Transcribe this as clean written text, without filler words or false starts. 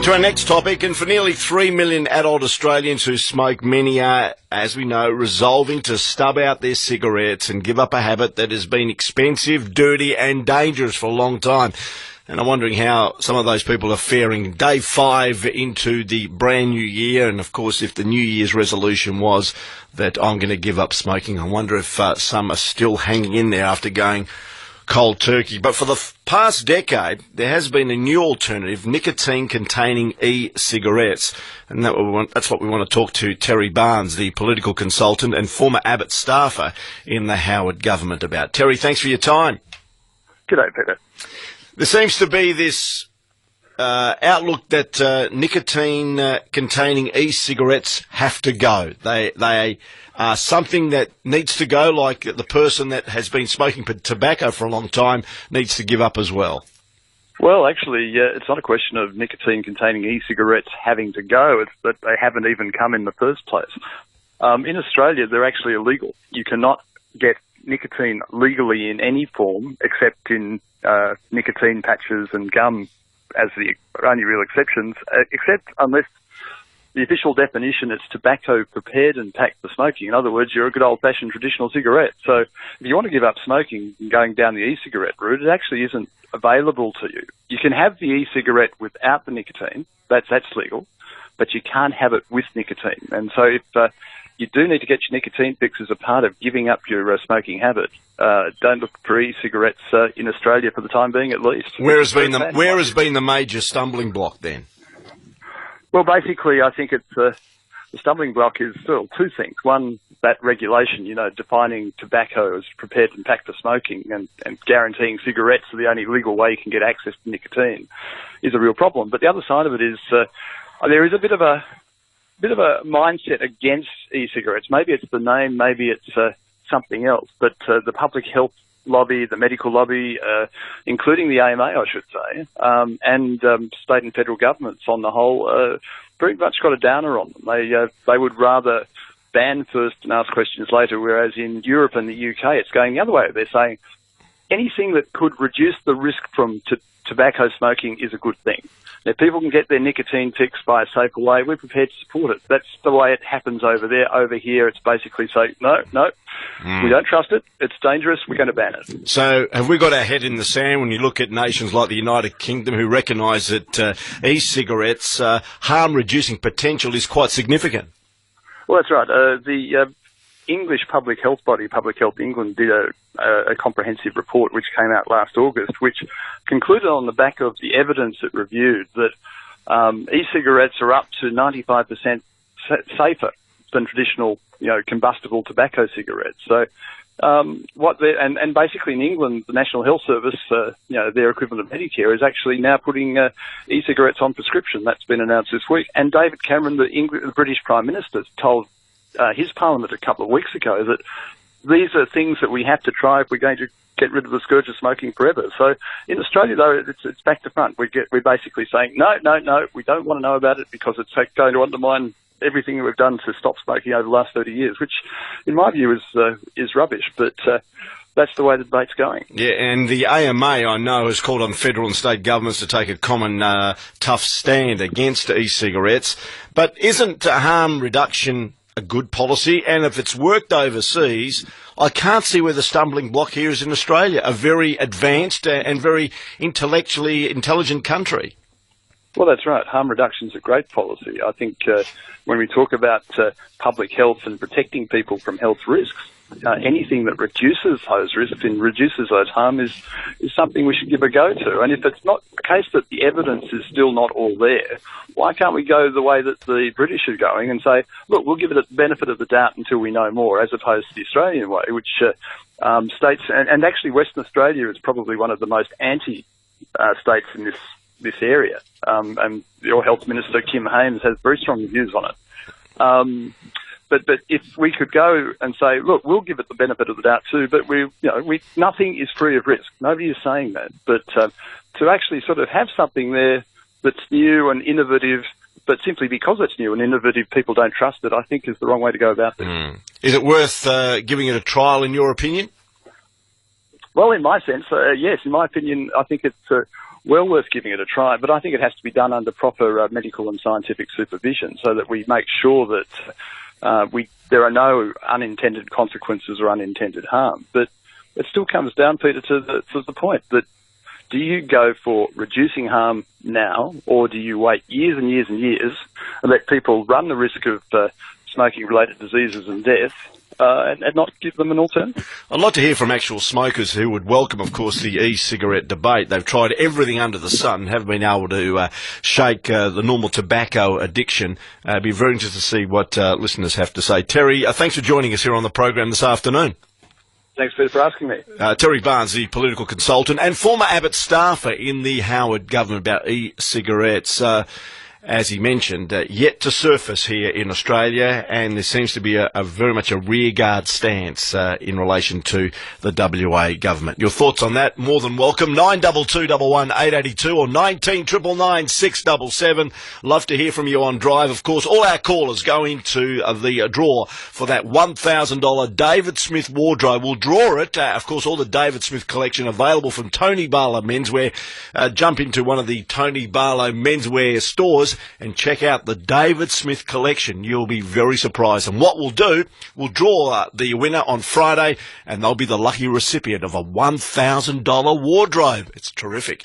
To our next topic, and for nearly 3 million adult Australians who smoke, many are, as we know, resolving to stub out their cigarettes and give up a habit that has been expensive, dirty and dangerous for a long time. And I'm wondering how some of those people are faring day 5 into the brand new year. And, of course, if the New Year's resolution was that I'm going to give up smoking, I wonder if some are still hanging in there after going cold turkey. But for the past decade, there has been a new alternative, nicotine-containing e-cigarettes. And that's what we want to talk to Terry Barnes, the political consultant and former Abbott staffer in the Howard government about. Terry, thanks for your time. G'day, Peter. There seems to be this outlook that nicotine-containing e-cigarettes have to go. They are something that needs to go, like the person that has been smoking tobacco for a long time needs to give up as well. Well, actually, it's not a question of nicotine-containing e-cigarettes having to go. It's that they haven't even come in the first place. In Australia, they're actually illegal. You cannot get nicotine legally in any form except in nicotine patches and gum as the only real exceptions, except unless the official definition is tobacco prepared and packed for smoking. In other words, you're a good old-fashioned traditional cigarette. So if you want to give up smoking and going down the e-cigarette route, it actually isn't available to you. You can have the e-cigarette without the nicotine. That's legal, but you can't have it with nicotine. And so if you do need to get your nicotine fix as a part of giving up your smoking habit, don't look for e-cigarettes in Australia for the time being, at least. Where has been the major stumbling block then? Well, basically, I think it's the stumbling block is still two things. One, that regulation, defining tobacco as prepared and packed for smoking and guaranteeing cigarettes are the only legal way you can get access to nicotine is a real problem. But the other side of it is there is a bit of a mindset against e-cigarettes. Maybe it's the name, maybe it's something else. But the public health lobby, the medical lobby, including the AMA, I should say, and state and federal governments on the whole, very much got a downer on them. They would rather ban first and ask questions later, whereas in Europe and the UK, it's going the other way. They're saying anything that could reduce the risk from tobacco smoking is a good thing. If people can get their nicotine fixed by a safer way, we're prepared to support it. That's the way it happens over there. Over here, it's basically saying, no, we don't trust it. It's dangerous. We're going to ban it. So have we got our head in the sand when you look at nations like the United Kingdom who recognise that e-cigarettes' harm-reducing potential is quite significant? Well, that's right. The English public health body, Public Health England, did a comprehensive report which came out last August, which concluded on the back of the evidence it reviewed that e-cigarettes are up to 95% safer than traditional, combustible tobacco cigarettes. So, and basically in England, the National Health Service, their equivalent of Medicare, is actually now putting e-cigarettes on prescription. That's been announced this week. And David Cameron, the British Prime Minister, told his Parliament a couple of weeks ago that these are things that we have to try if we're going to get rid of the scourge of smoking forever. So in Australia, though, it's back to front. We're basically saying, no, we don't want to know about it because it's going to undermine everything that we've done to stop smoking over the last 30 years, which, in my view, is rubbish. But that's the way the debate's going. Yeah, and the AMA, I know, has called on federal and state governments to take a common, tough stand against e-cigarettes. But isn't harm reduction a good policy? And if it's worked overseas, I can't see where the stumbling block here is in Australia, a very advanced and very intellectually intelligent country. Well, that's right. Harm reduction is a great policy. I think when we talk about public health and protecting people from health risks, anything that reduces those risks and reduces those harm is something we should give a go to. And if it's not the case that the evidence is still not all there, why can't we go the way that the British are going and say, look, we'll give it the benefit of the doubt until we know more, as opposed to the Australian way, which states, and actually Western Australia is probably one of the most anti-states in this area. And your Health Minister, Kim Hames, has very strong views on it. But if we could go and say, look, we'll give it the benefit of the doubt too, but nothing is free of risk. Nobody is saying that. But to actually sort of have something there that's new and innovative, but simply because it's new and innovative, people don't trust it, I think is the wrong way to go about this. Is it worth giving it a trial, in your opinion? Well, in my sense, yes. In my opinion, I think it's well worth giving it a try. But I think it has to be done under proper medical and scientific supervision so that we make sure that there are no unintended consequences or unintended harm. But it still comes down, Peter, to the point that do you go for reducing harm now, or do you wait years and years and years and let people run the risk of smoking-related diseases and death and not give them an alternative? I'd like to hear from actual smokers who would welcome, of course, the e-cigarette debate. They've tried everything under the sun, haven't been able to shake the normal tobacco addiction. It'd be very interesting to see what listeners have to say. Terry, thanks for joining us here on the program this afternoon. Thanks, Peter, for asking me. Terry Barnes, the political consultant and former Abbott staffer in the Howard government about e-cigarettes. As he mentioned, yet to surface here in Australia, and there seems to be a very much a rearguard stance in relation to the WA government. Your thoughts on that? More than welcome. 9221 882 or 19 999 677. Love to hear from you on Drive. Of course, all our callers go into the draw for that $1,000 David Smith wardrobe. We'll draw it. Of course, all the David Smith collection available from Tony Barlow Menswear. Jump into one of the Tony Barlow Menswear stores and check out the David Smith collection. You'll be very surprised. And what we'll do, we'll draw the winner on Friday, and they'll be the lucky recipient of a $1,000 wardrobe. It's terrific.